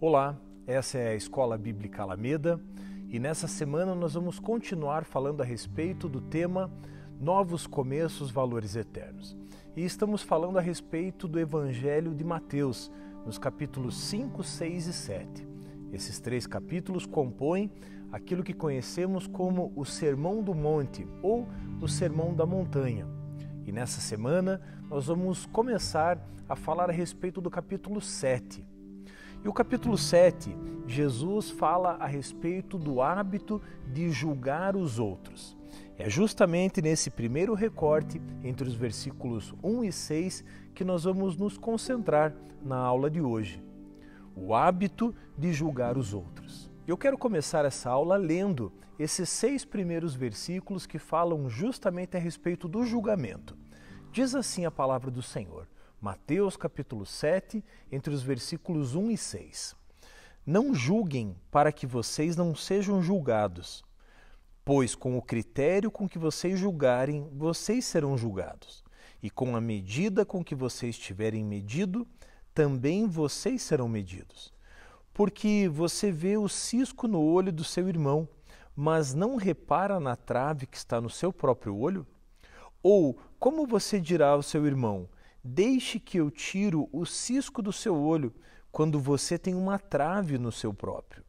Olá, essa é a Escola Bíblica Alameda e nessa semana nós vamos continuar falando a respeito do tema Novos Começos, Valores Eternos. E estamos falando a respeito do Evangelho de Mateus, nos capítulos 5, 6 e 7. Esses três capítulos compõem aquilo que conhecemos como o Sermão do Monte ou o Sermão da Montanha. E nessa semana nós vamos começar a falar a respeito do capítulo 7. E o capítulo 7, Jesus fala a respeito do hábito de julgar os outros. É justamente nesse primeiro recorte, entre os versículos 1 e 6, que nós vamos nos concentrar na aula de hoje. O hábito de julgar os outros. Eu quero começar essa aula lendo esses 6 primeiros versículos que falam justamente a respeito do julgamento. Diz assim a palavra do Senhor. Mateus capítulo 7, entre os versículos 1 e 6. Não julguem para que vocês não sejam julgados, pois com o critério com que vocês julgarem, vocês serão julgados. E com a medida com que vocês tiverem medido, também vocês serão medidos. Porque você vê o cisco no olho do seu irmão, mas não repara na trave que está no seu próprio olho? Ou como você dirá ao seu irmão: deixe que eu tiro o cisco do seu olho, quando você tem uma trave no seu próprio?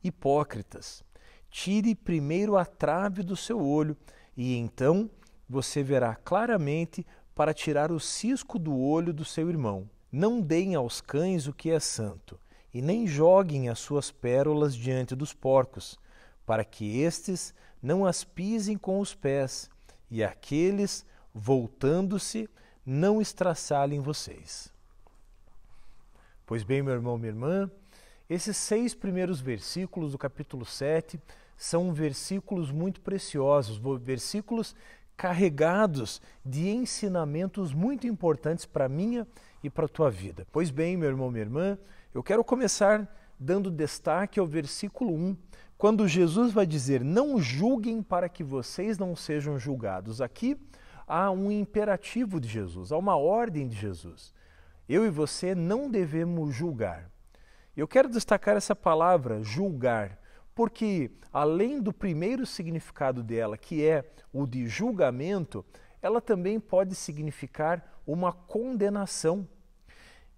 Hipócritas, tire primeiro a trave do seu olho, e então você verá claramente para tirar o cisco do olho do seu irmão. Não deem aos cães o que é santo, e nem joguem as suas pérolas diante dos porcos, para que estes não as pisem com os pés, e aqueles, voltando-se, não estraçalhem vocês. Pois bem, meu irmão, minha irmã, esses 6 primeiros versículos do capítulo 7 são versículos muito preciosos, versículos carregados de ensinamentos muito importantes para a minha e para a tua vida. Pois bem, meu irmão, minha irmã, eu quero começar dando destaque ao versículo 1, quando Jesus vai dizer: não julguem para que vocês não sejam julgados. Aqui há um imperativo de Jesus, há uma ordem de Jesus. Eu e você não devemos julgar. Eu quero destacar essa palavra, julgar, porque além do primeiro significado dela, que é o de julgamento, ela também pode significar uma condenação.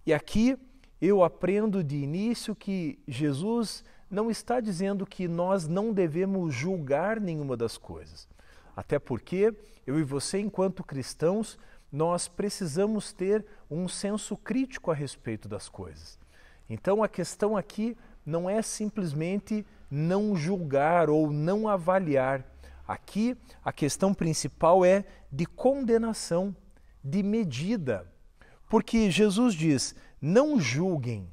E aqui eu aprendo de início que Jesus não está dizendo que nós não devemos julgar nenhuma das coisas. Até porque eu e você, enquanto cristãos, nós precisamos ter um senso crítico a respeito das coisas. Então a questão aqui não é simplesmente não julgar ou não avaliar. Aqui a questão principal é de condenação, de medida. Porque Jesus diz: não julguem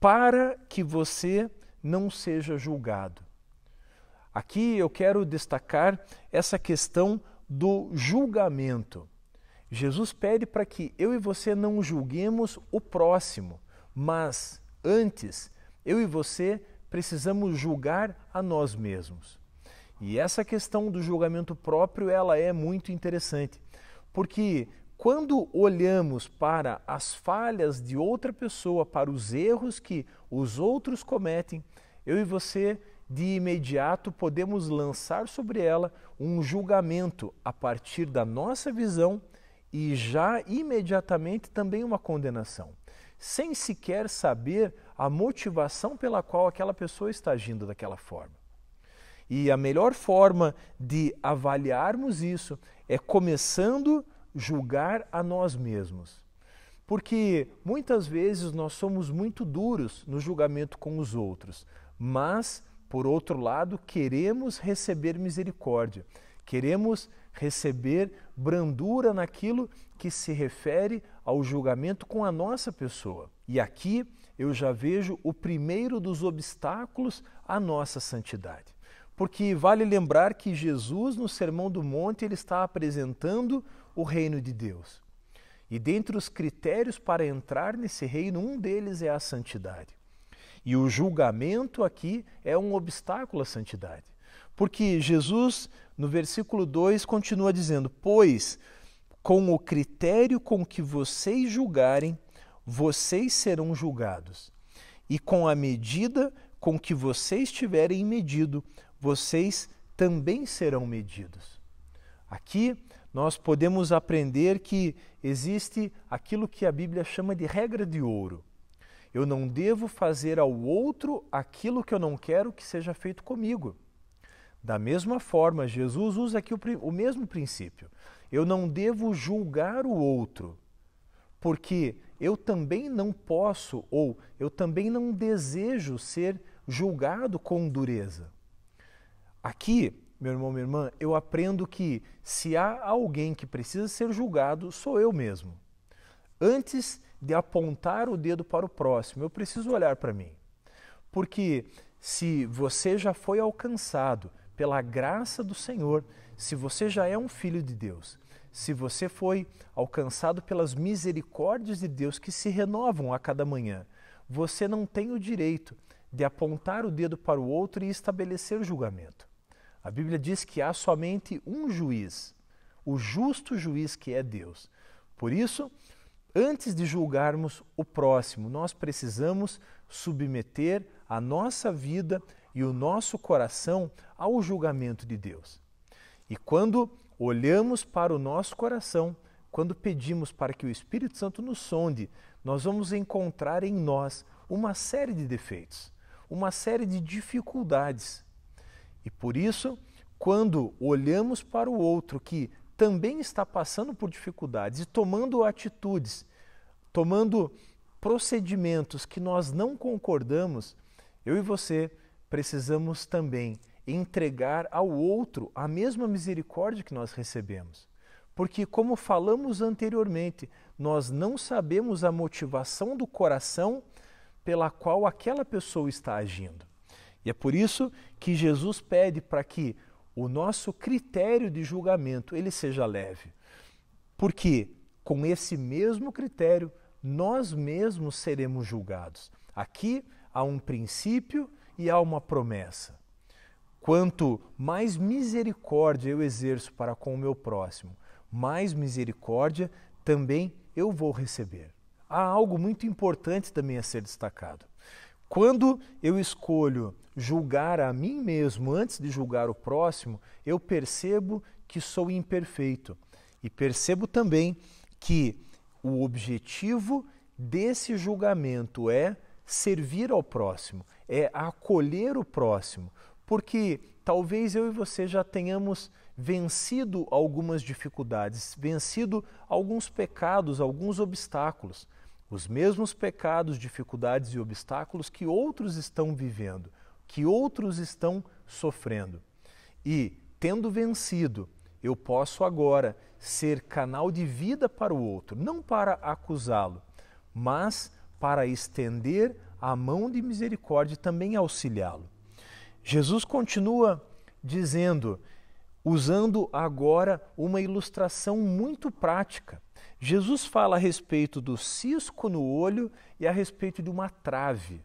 para que você não seja julgado. Aqui eu quero destacar essa questão do julgamento. Jesus pede para que eu e você não julguemos o próximo, mas antes, eu e você precisamos julgar a nós mesmos. E essa questão do julgamento próprio, ela é muito interessante, porque quando olhamos para as falhas de outra pessoa, para os erros que os outros cometem, eu e você de imediato podemos lançar sobre ela um julgamento a partir da nossa visão e já imediatamente também uma condenação, sem sequer saber a motivação pela qual aquela pessoa está agindo daquela forma. E a melhor forma de avaliarmos isso é começando a julgar a nós mesmos. Porque muitas vezes nós somos muito duros no julgamento com os outros, mas por outro lado, queremos receber misericórdia, queremos receber brandura naquilo que se refere ao julgamento com a nossa pessoa. E aqui eu já vejo o primeiro dos obstáculos à nossa santidade. Porque vale lembrar que Jesus, no Sermão do Monte, ele está apresentando o reino de Deus. E dentre os critérios para entrar nesse reino, um deles é a santidade. E o julgamento aqui é um obstáculo à santidade. Porque Jesus, no versículo 2, continua dizendo: pois com o critério com que vocês julgarem, vocês serão julgados. e com a medida com que vocês tiverem medido, vocês também serão medidos. Aqui nós podemos aprender que existe aquilo que a Bíblia chama de regra de ouro. Eu não devo fazer ao outro aquilo que eu não quero que seja feito comigo. Da mesma forma, Jesus usa aqui o mesmo princípio. Eu não devo julgar o outro, porque eu também não posso ou eu também não desejo ser julgado com dureza. Aqui, meu irmão, minha irmã, eu aprendo que se há alguém que precisa ser julgado, sou eu mesmo. Antes de apontar o dedo para o próximo, eu preciso olhar para mim. Porque se você já foi alcançado pela graça do Senhor, se você já é um filho de Deus, se você foi alcançado pelas misericórdias de Deus que se renovam a cada manhã, você não tem o direito de apontar o dedo para o outro e estabelecer julgamento. A Bíblia diz que há somente um juiz, o justo juiz que é Deus. Por isso, antes de julgarmos o próximo, nós precisamos submeter a nossa vida e o nosso coração ao julgamento de Deus. E quando olhamos para o nosso coração, quando pedimos para que o Espírito Santo nos sonde, nós vamos encontrar em nós uma série de defeitos, uma série de dificuldades. E por isso, quando olhamos para o outro que também está passando por dificuldades e tomando atitudes, tomando procedimentos que nós não concordamos, eu e você precisamos também entregar ao outro a mesma misericórdia que nós recebemos. Porque, como falamos anteriormente, nós não sabemos a motivação do coração pela qual aquela pessoa está agindo. E é por isso que Jesus pede para que o nosso critério de julgamento ele seja leve. Porque com esse mesmo critério nós mesmos seremos julgados. Aqui há um princípio e há uma promessa. Quanto mais misericórdia eu exerço para com o meu próximo, mais misericórdia também eu vou receber. Há algo muito importante também a ser destacado. Quando eu escolho julgar a mim mesmo antes de julgar o próximo, eu percebo que sou imperfeito e percebo também que o objetivo desse julgamento é servir ao próximo, é acolher o próximo, porque talvez eu e você já tenhamos vencido algumas dificuldades, vencido alguns pecados, alguns obstáculos, os mesmos pecados, dificuldades e obstáculos que outros estão vivendo, que outros estão sofrendo. E, tendo vencido, eu posso agora ser canal de vida para o outro, não para acusá-lo, mas para estender a mão de misericórdia e também auxiliá-lo. Jesus continua dizendo, usando agora uma ilustração muito prática. Jesus fala a respeito do cisco no olho e a respeito de uma trave.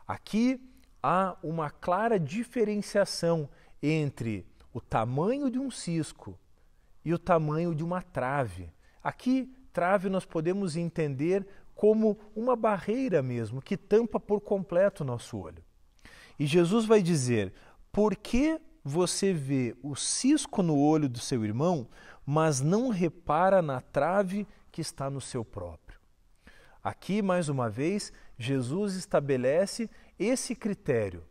Aqui há uma clara diferenciação entre o tamanho de um cisco e o tamanho de uma trave. Aqui, trave nós podemos entender como uma barreira mesmo, que tampa por completo o nosso olho. E Jesus vai dizer, por que você vê o cisco no olho do seu irmão, mas não repara na trave que está no seu próprio? Aqui, mais uma vez, Jesus estabelece esse critério,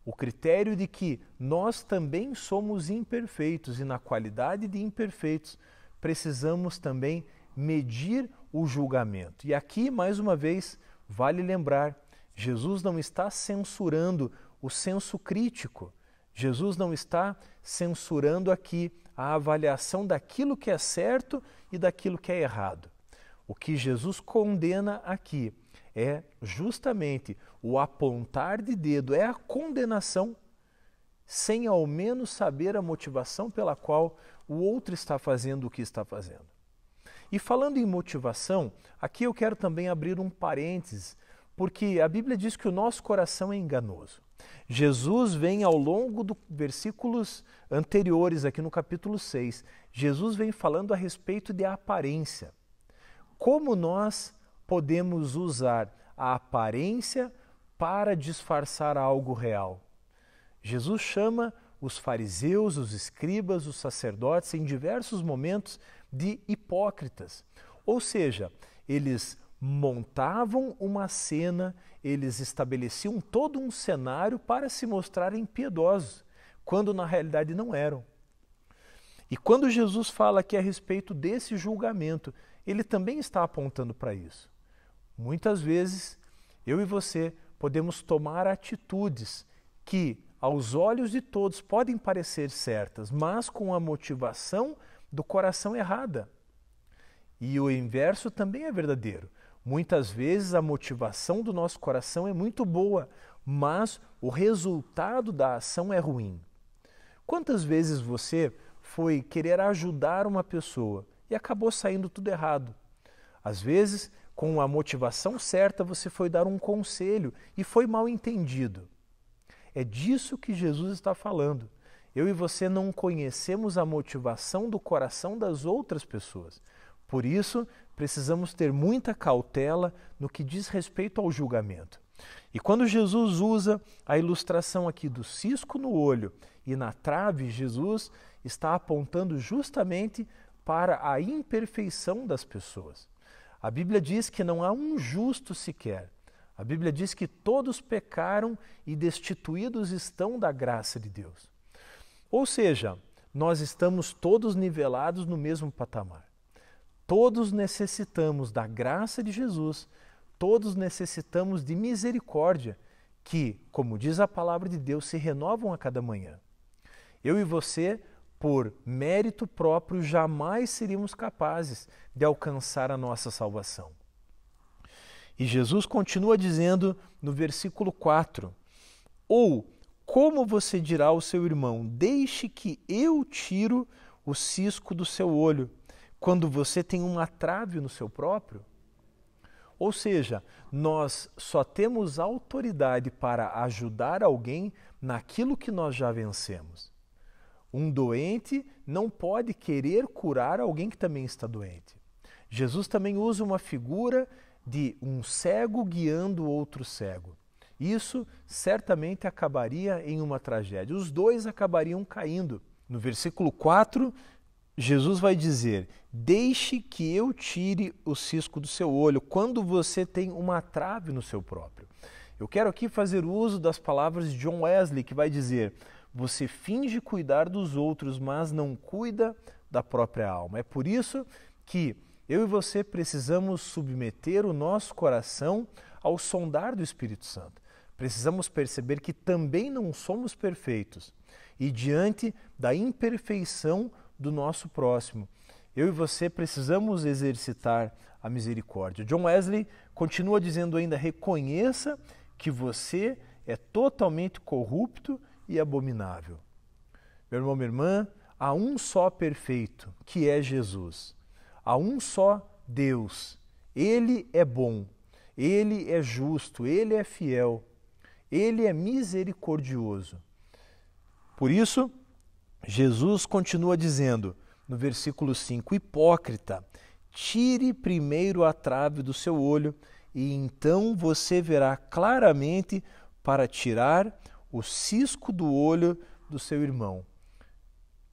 o critério de que nós também somos imperfeitos e na qualidade de imperfeitos precisamos também medir o julgamento. E aqui, mais uma vez, vale lembrar, Jesus não está censurando o senso crítico. Jesus não está censurando aqui a avaliação daquilo que é certo e daquilo que é errado. O que Jesus condena aqui é justamente o apontar de dedo, é a condenação, sem ao menos saber a motivação pela qual o outro está fazendo o que está fazendo. E falando em motivação, aqui eu quero também abrir um parênteses, porque a Bíblia diz que o nosso coração é enganoso. Jesus vem ao longo dos versículos anteriores, aqui no capítulo 6, Jesus vem falando a respeito de aparência. Como nós podemos usar a aparência para disfarçar algo real. Jesus chama os fariseus, os escribas, os sacerdotes em diversos momentos de hipócritas. Ou seja, eles montavam uma cena, eles estabeleciam todo um cenário para se mostrarem piedosos, quando na realidade não eram. E quando Jesus fala aqui a respeito desse julgamento, ele também está apontando para isso. Muitas vezes, eu e você podemos tomar atitudes que, aos olhos de todos, podem parecer certas, mas com a motivação do coração errada. E o inverso também é verdadeiro. Muitas vezes a motivação do nosso coração é muito boa, mas o resultado da ação é ruim. Quantas vezes você foi querer ajudar uma pessoa e acabou saindo tudo errado? Às vezes, com a motivação certa, você foi dar um conselho e foi mal entendido. É disso que Jesus está falando. Eu e você não conhecemos a motivação do coração das outras pessoas. Por isso, precisamos ter muita cautela no que diz respeito ao julgamento. E quando Jesus usa a ilustração aqui do cisco no olho e na trave, Jesus está apontando justamente para a imperfeição das pessoas. A Bíblia diz que não há um justo sequer. A Bíblia diz que todos pecaram e destituídos estão da graça de Deus. Ou seja, nós estamos todos nivelados no mesmo patamar. Todos necessitamos da graça de Jesus, todos necessitamos de misericórdia, que, como diz a palavra de Deus, se renovam a cada manhã. Eu e você, por mérito próprio, jamais seríamos capazes de alcançar a nossa salvação. E Jesus continua dizendo no versículo 4, ou como você dirá ao seu irmão, deixe que eu tiro o cisco do seu olho, quando você tem uma trave no seu próprio? Ou seja, nós só temos autoridade para ajudar alguém naquilo que nós já vencemos. Um doente não pode querer curar alguém que também está doente. Jesus também usa uma figura de um cego guiando outro cego. Isso certamente acabaria em uma tragédia. Os dois acabariam caindo. No versículo 4, Jesus vai dizer, deixe que eu tire o cisco do seu olho, quando você tem uma trave no seu próprio. Eu quero aqui fazer uso das palavras de John Wesley, que vai dizer, você finge cuidar dos outros, mas não cuida da própria alma. É por isso que eu e você precisamos submeter o nosso coração ao sondar do Espírito Santo. Precisamos perceber que também não somos perfeitos e diante da imperfeição do nosso próximo, eu e você precisamos exercitar a misericórdia. John Wesley continua dizendo ainda, reconheça que você é totalmente corrupto e abominável. Meu irmão, minha irmã, há um só perfeito, que é Jesus. Há um só Deus. Ele é bom, Ele é justo, Ele é fiel, Ele é misericordioso. Por isso, Jesus continua dizendo, no versículo 5, hipócrita, tire primeiro a trave do seu olho e então você verá claramente para tirar o cisco do olho do seu irmão.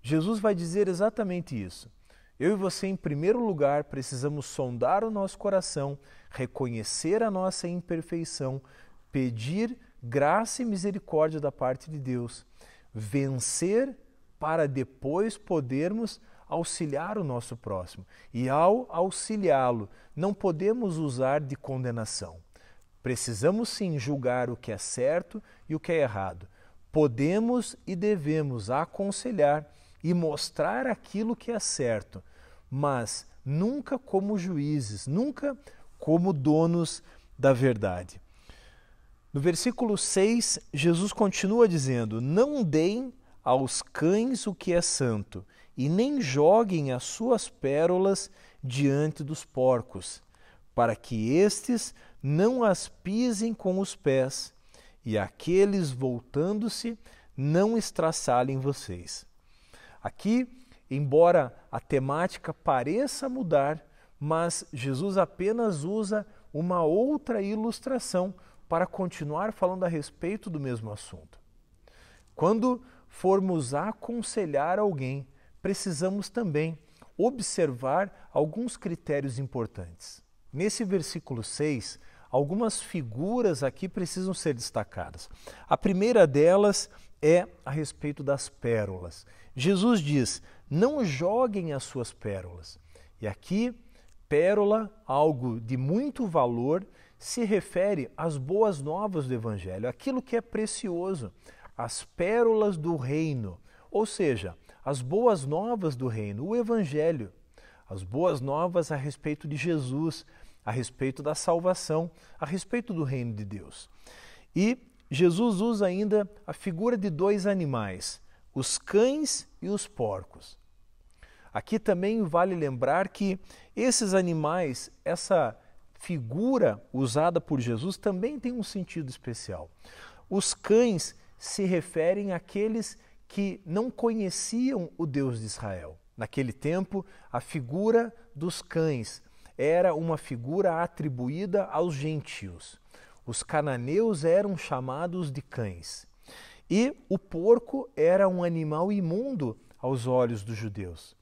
Jesus vai dizer exatamente isso. Eu e você, em primeiro lugar, precisamos sondar o nosso coração, reconhecer a nossa imperfeição, pedir graça e misericórdia da parte de Deus, vencer para depois podermos auxiliar o nosso próximo. E ao auxiliá-lo, não podemos usar de condenação. Precisamos sim julgar o que é certo e o que é errado. Podemos e devemos aconselhar e mostrar aquilo que é certo, mas nunca como juízes, nunca como donos da verdade. No versículo 6, Jesus continua dizendo, não deem aos cães o que é santo, e nem joguem as suas pérolas diante dos porcos, para que estes não as pisem com os pés, e aqueles, voltando-se, não estraçalhem vocês. Aqui, embora a temática pareça mudar, mas Jesus apenas usa uma outra ilustração para continuar falando a respeito do mesmo assunto. Quando formos aconselhar alguém, precisamos também observar alguns critérios importantes. Nesse versículo 6, algumas figuras aqui precisam ser destacadas. A primeira delas é a respeito das pérolas. Jesus diz: não joguem as suas pérolas. E aqui, pérola, algo de muito valor, se refere às boas novas do Evangelho, aquilo que é precioso, as pérolas do reino, ou seja, as boas novas do reino, o Evangelho, as boas novas a respeito de Jesus, a respeito da salvação, a respeito do reino de Deus. E Jesus usa ainda a figura de dois animais, os cães e os porcos. Aqui também vale lembrar que esses animais, essa figura usada por Jesus também tem um sentido especial. Os cães se referem àqueles que não conheciam o Deus de Israel. Naquele tempo, a figura dos cães era uma figura atribuída aos gentios. Os cananeus eram chamados de cães. E o porco era um animal imundo aos olhos dos judeus.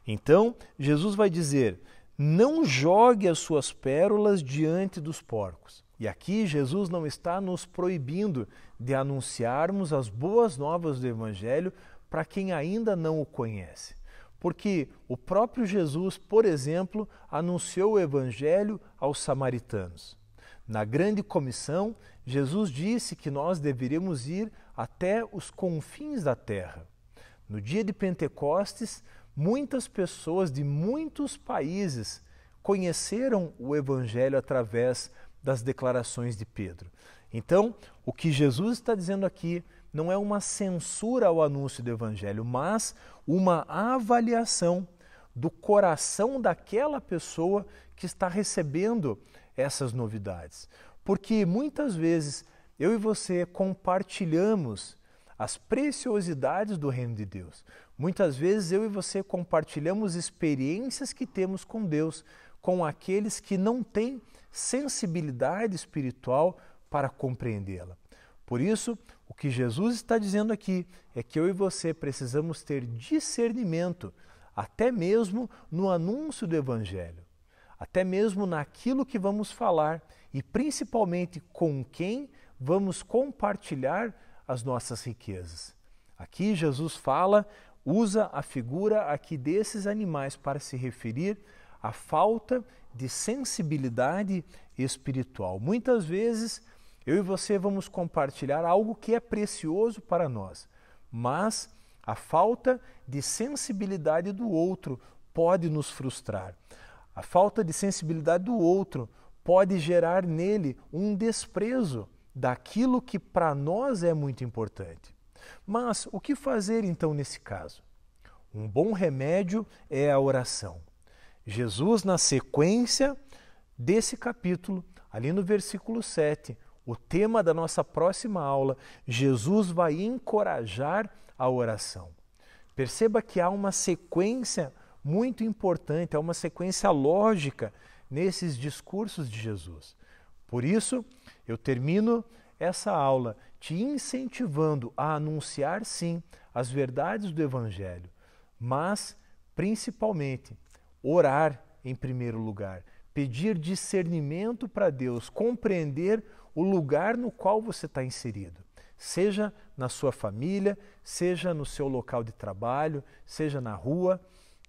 Então, Jesus vai dizer: não jogue as suas pérolas diante dos porcos. E aqui Jesus não está nos proibindo de anunciarmos as boas novas do Evangelho para quem ainda não o conhece. Porque o próprio Jesus, por exemplo, anunciou o Evangelho aos samaritanos. Na grande comissão, Jesus disse que nós deveríamos ir até os confins da terra. No dia de Pentecostes, muitas pessoas de muitos países conheceram o Evangelho através das declarações de Pedro. Então, o que Jesus está dizendo aqui não é uma censura ao anúncio do Evangelho, mas uma avaliação do coração daquela pessoa que está recebendo essas novidades. Porque muitas vezes eu e você compartilhamos as preciosidades do reino de Deus. Muitas vezes eu e você compartilhamos experiências que temos com Deus, com aqueles que não têm sensibilidade espiritual para compreendê-la. Por isso, o que Jesus está dizendo aqui é que eu e você precisamos ter discernimento, até mesmo no anúncio do Evangelho, até mesmo naquilo que vamos falar e principalmente com quem vamos compartilhar as nossas riquezas. Aqui Jesus usa a figura aqui desses animais para se referir à falta de sensibilidade espiritual. Muitas vezes eu e você vamos compartilhar algo que é precioso para nós, mas a falta de sensibilidade do outro pode nos frustrar. A falta de sensibilidade do outro pode gerar nele um desprezo daquilo que para nós é muito importante. Mas o que fazer então nesse caso? Um bom remédio é a oração. Jesus, na sequência desse capítulo, ali no versículo 7, o tema da nossa próxima aula, Jesus vai encorajar a oração. Perceba que há uma sequência muito importante, há uma sequência lógica nesses discursos de Jesus. Por isso, eu termino essa aula te incentivando a anunciar, sim, as verdades do Evangelho, mas, principalmente, orar em primeiro lugar, pedir discernimento para Deus, compreender o lugar no qual você está inserido, seja na sua família, seja no seu local de trabalho, seja na rua,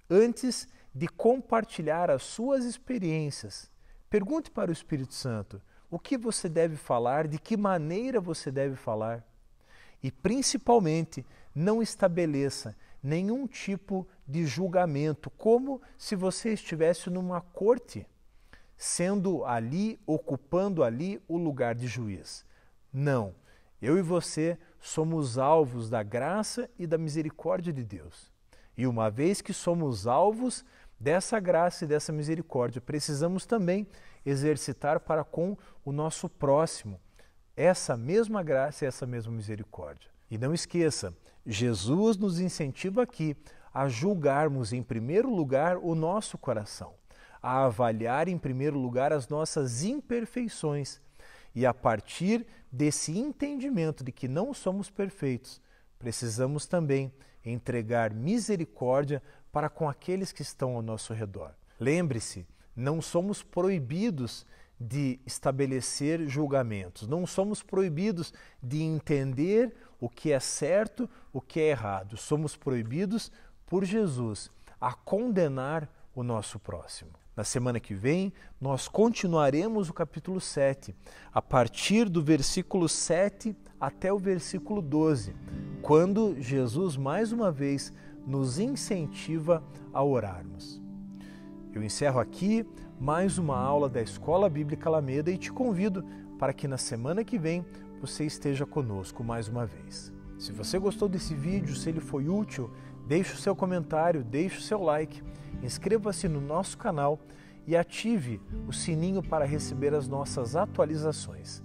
antes de compartilhar as suas experiências. Pergunte para o Espírito Santo o que você deve falar, de que maneira você deve falar. E, principalmente, não estabeleça nenhum tipo de julgamento, como se você estivesse numa corte, sendo ali, ocupando ali o lugar de juiz. Não, eu e você somos alvos da graça e da misericórdia de Deus. E uma vez que somos alvos dessa graça e dessa misericórdia, precisamos também exercitar para com o nosso próximo essa mesma graça e essa mesma misericórdia. E não esqueça, Jesus nos incentiva aqui a julgarmos em primeiro lugar o nosso coração, a avaliar em primeiro lugar as nossas imperfeições E a partir desse entendimento de que não somos perfeitos, precisamos também entregar misericórdia para com aqueles que estão ao nosso redor. Lembre-se, não somos proibidos de estabelecer julgamentos, não somos proibidos de entender o que é certo, o que é errado. Somos proibidos por Jesus a condenar o nosso próximo. Na semana que vem, nós continuaremos o capítulo 7, a partir do versículo 7 até o versículo 12, quando Jesus, mais uma vez, nos incentiva a orarmos. Eu encerro aqui mais uma aula da Escola Bíblica Alameda e te convido para que na semana que vem você esteja conosco mais uma vez. Se você gostou desse vídeo, se ele foi útil, deixe o seu comentário, deixe o seu like, inscreva-se no nosso canal e ative o sininho para receber as nossas atualizações.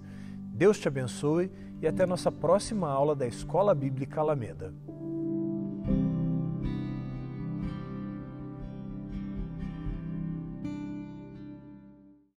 Deus te abençoe e até nossa próxima aula da Escola Bíblica Alameda.